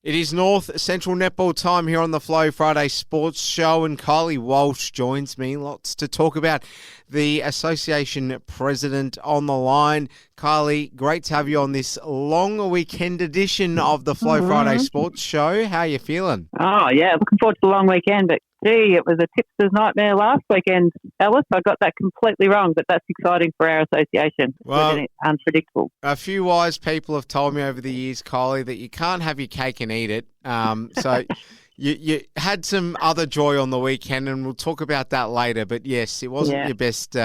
It is North Central Netball time here on the Flow Friday Sports Show, and Kylie Walsh joins me. Lots to talk about. The association president on the line. Kylie, great to have you on this long weekend edition of the Flow Friday Sports Show. How are you feeling? Oh, yeah, looking forward to the long weekend, but gee, it was a tipster's nightmare last weekend, Alice. I got that completely wrong, but that's exciting for our association. Well, it's unpredictable. A few wise people have told me over the years, Kylie, that you can't have your cake and eat it. So you had some other joy on the weekend, and we'll talk about that later. But yes, it wasn't your best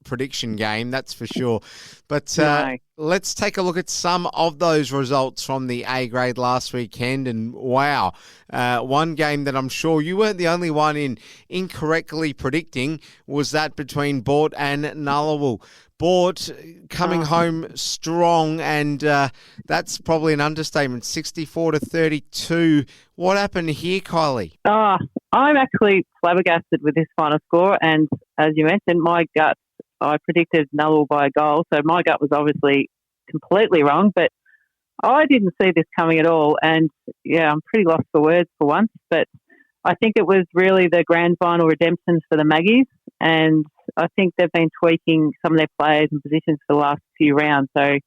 prediction game, that's for sure. But No. let's take a look at some of those results from the A grade last weekend. And wow, one game that I'm sure you weren't the only one in incorrectly predicting was that between Boort and Nullarbor. Boort coming home strong, and that's probably an understatement, 64-32. What happened here, Kylie? Oh, I'm actually flabbergasted with this final score, and as you mentioned, my gut, I predicted Nullarbor by a goal, so my gut was obviously completely wrong, but I didn't see this coming at all, and yeah, I'm pretty lost for words for once, but I think it was really the grand final redemption for the Maggies, and I think they've been tweaking some of their players and positions for the last few rounds, so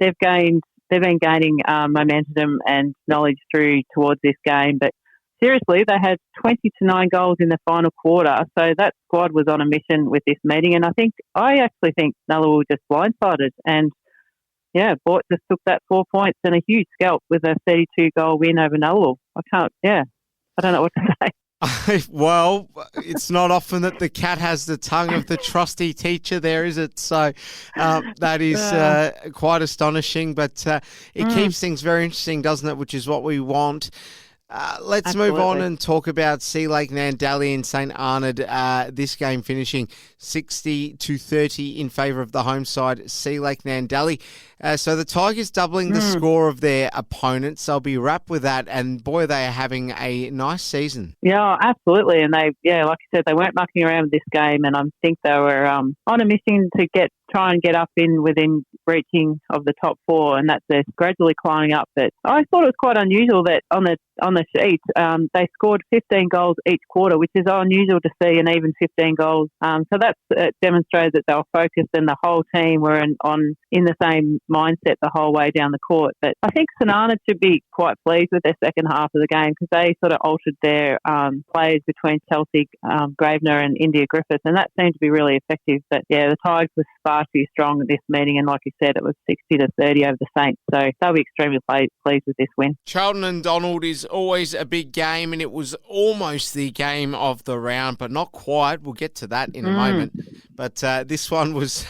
they've been gaining momentum and knowledge through towards this game, but seriously, they had 20-9 goals in the final quarter, so that squad was on a mission with this meeting, and I actually think Nullarbor were just blindsided, and yeah, Boort just took that 4 points and a huge scalp with a 32-goal win over Nullarbor. I don't know what to say. Well, it's not often that the cat has the tongue of the trusty teacher there, is it? So that is quite astonishing, but it keeps things very interesting, doesn't it, which is what we want. Let's Absolutely. move on and talk about Sea Lake Nandali and St Arnaud. This game finishing 60-30 in favour of the home side, Sea Lake Nandali. So the Tigers doubling the score of their opponents. They'll be wrapped with that, and boy, they are having a nice season. Yeah, absolutely. And like I said, they weren't mucking around with this game, and I think they were on a mission to try and get up within reaching of the top four, and that's they're gradually climbing up. But I thought it was quite unusual that on the sheet they scored 15 goals each quarter, which is unusual to see, and even 15 goals. So that demonstrated that they were focused, and the whole team were in the same mindset the whole way down the court. But I think St Arnaud should be quite pleased with their second half of the game, because they sort of altered their players between Chelsea Gravener and India Griffith, and that seemed to be really effective. But yeah, the Tigers were far too strong at this meeting, and like you said, it was 60-30 over the Saints, so they'll be extremely pleased with this win. Charlton and Donald is always a big game, and it was almost the game of the round, but not quite. We'll get to that in a moment. But this one was,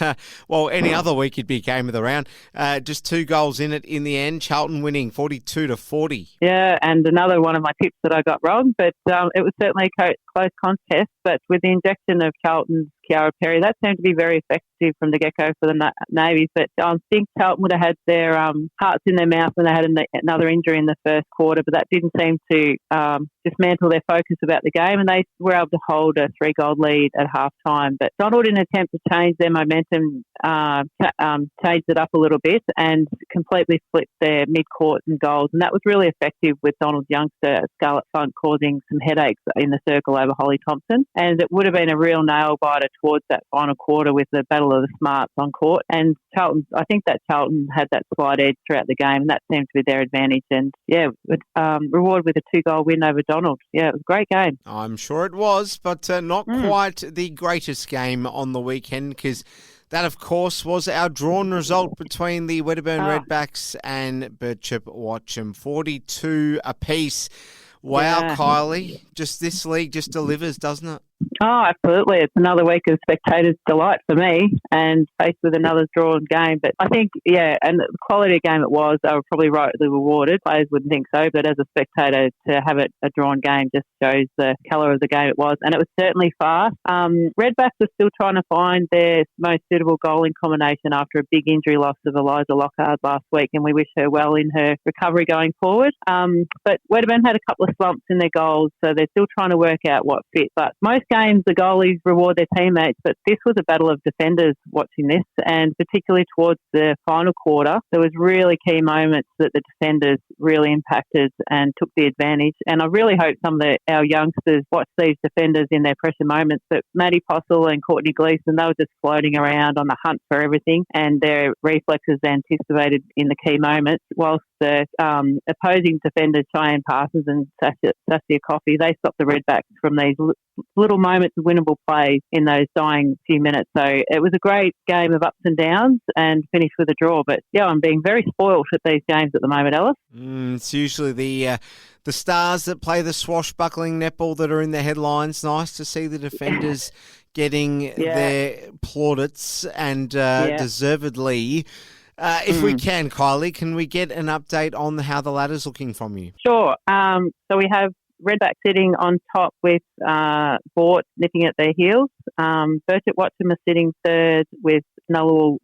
any other week it'd be game of the round. Just 2 goals in it in the end. Charlton winning 42-40. Yeah, and another one of my tips that I got wrong, but it was certainly a close contest. But with the injection of Charlton's Kiara Perry, that seemed to be very effective from the get-go for the Navies. But I think Charlton would have had their hearts in their mouth when they had another injury in the first quarter, but that didn't seem to dismantle their focus about the game, and they were able to hold a 3-goal lead at half-time. But Donald, in an attempt to change their momentum, changed it up a little bit and completely flipped their mid-court and goals, and that was really effective with Donald's youngster, Scarlett Funk, causing some headaches in the circle over Holly Thompson, and it would have been a real nail-biter towards that final quarter with the battle of the smarts on court. And I think that Charlton had that slight edge throughout the game, and that seemed to be their advantage. And yeah, reward with a 2-goal win over Donald. Yeah, it was a great game. I'm sure it was, but not quite the greatest game on the weekend, because that, of course, was our drawn result between the Wedderburn Redbacks and Birchip Watcham, 42 apiece. Wow, Yeah. Kylie, just this league just delivers, doesn't it? Oh, absolutely. It's another week of spectators' delight for me, and faced with another drawn game. But I think, and the quality of game it was, they were probably rightly rewarded. Players wouldn't think so, but as a spectator, to have it a drawn game just shows the colour of the game it was. And it was certainly fast. Redbacks are still trying to find their most suitable goaling combination after a big injury loss of Eliza Lockhart last week, and we wish her well in her recovery going forward. But Wedderburn had a couple of slumps in their goals, so they're still trying to work out what fit. But most games games, the goalies reward their teammates, but this was a battle of defenders watching this, and particularly towards the final quarter, there was really key moments that the defenders really impacted and took the advantage. And I really hope some of our youngsters watch these defenders in their pressure moments. But Maddie Postle and Courtney Gleeson, they were just floating around on the hunt for everything, and their reflexes anticipated in the key moments, whilst the opposing defenders, Cheyenne Parsons and Saskia Coffey, they stopped the Redbacks from these little moments of winnable plays in those dying few minutes. So it was a great game of ups and downs and finished with a draw. But yeah, I'm being very spoilt at these games at the moment, Alice. It's usually the stars that play the swashbuckling netball that are in the headlines. Nice to see the defenders getting their plaudits, and deservedly. If we can, Kylie, can we get an update on how the ladder's looking from you? Sure. So we have Redback sitting on top with Boort nipping at their heels. Burchett Watson is sitting third with Nullawal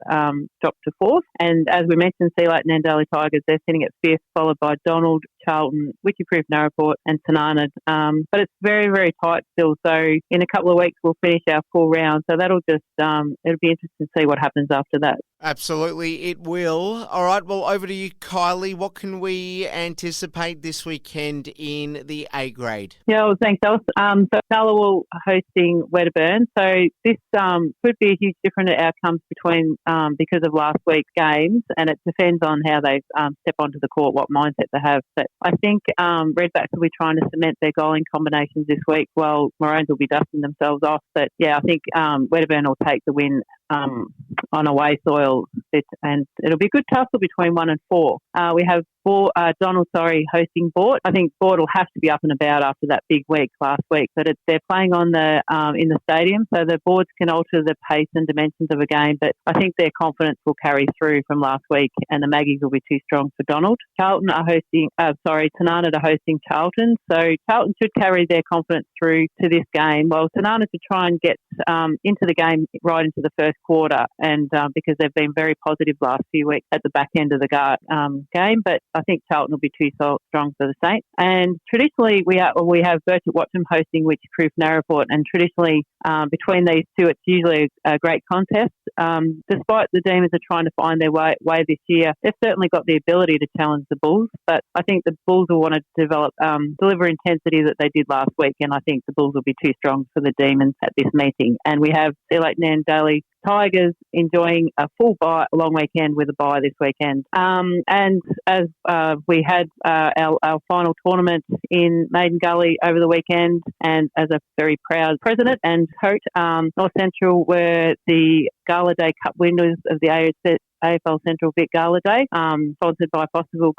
dropped to fourth. And as we mentioned, Sea Lake and Nandali Tigers, they're sitting at fifth, followed by Donald, Charlton, Witchyproof, Narraport and Tanana. But it's very, very tight still. So in a couple of weeks, we'll finish our full round. So that'll just, it'll be interesting to see what happens after that. Absolutely, it will. All right, well, over to you, Kylie. What can we anticipate this weekend in the A grade? Yeah, well, thanks, Alice. So Nullawal hosting Wedderburn. So this could be a huge difference in outcomes between because of last week's games, and it depends on how they step onto the court, what mindset they have. But I think Redbacks will be trying to cement their goaling combinations this week, while Maroons will be dusting themselves off. But yeah, I think Wedderburn will take the win on away soil, and it'll be a good tussle between 1 and 4. We have Donald hosting Boort. I think Boort will have to be up and about after that big week last week, but they're playing on the in the stadium, so the boards can alter the pace and dimensions of a game, but I think their confidence will carry through from last week, and the Maggies will be too strong for Donald. Charlton are hosting, Tanana are hosting Charlton, so Charlton should carry their confidence through to this game, while Tanana to try and get into the game right into the first quarter, and because they've been very positive last few weeks at the back end of the game, but I think Charlton will be too strong for the Saints. And traditionally, we have Burchett Watson hosting Witchyproof Narraport, and traditionally between these two, it's usually a great contest. Despite the Demons are trying to find their way this year, they've certainly got the ability to challenge the Bulls, but I think the Bulls will want to deliver intensity that they did last week, and I think the Bulls will be too strong for the Demons at this meeting. And we have Sea Lake Nandali Tigers enjoying a full long weekend with a bye this weekend. And as we had our final tournament in Maiden Gully over the weekend, and as a very proud president and coach, North Central were the Gala Day Cup winners of the AFL Central Vic Gala Day, sponsored by Fosterville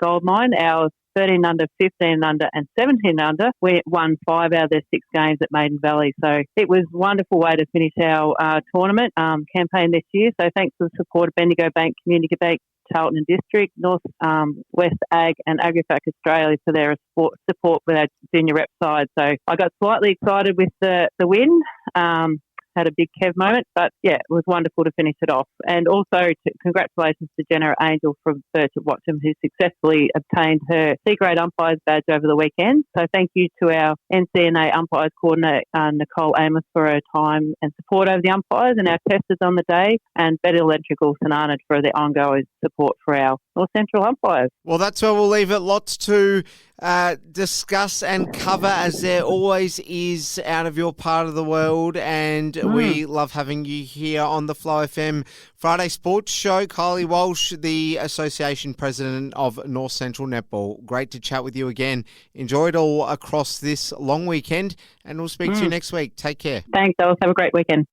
Gold Mine. Our 13 under, 15 under and 17 under, we won 5 out of their 6 games at Maiden Valley. So it was a wonderful way to finish our tournament campaign this year. So thanks for the support of Bendigo Bank, Community Bank, Charlton and District, North West Ag and AgriFac Australia for their support with our junior rep side. So I got slightly excited with the win. Had a big Kev moment, but yeah, it was wonderful to finish it off. And also congratulations to Jenna Angel from Burchett Watson, who successfully obtained her C-grade umpires badge over the weekend. So thank you to our NCNA umpires coordinator, Nicole Amos, for her time and support over the umpires, and our testers on the day, and Better Electrical Tanana for their ongoing support for our North Central umpires. Well, that's where we'll leave it. Lots to discuss and cover, as there always is out of your part of the world, and we love having you here on the Flow FM Friday Sports Show. Kylie Walsh, the Association President of North Central Netball. Great to chat with you again. Enjoy it all across this long weekend, and we'll speak to you next week. Take care. Thanks, Alice. Have a great weekend.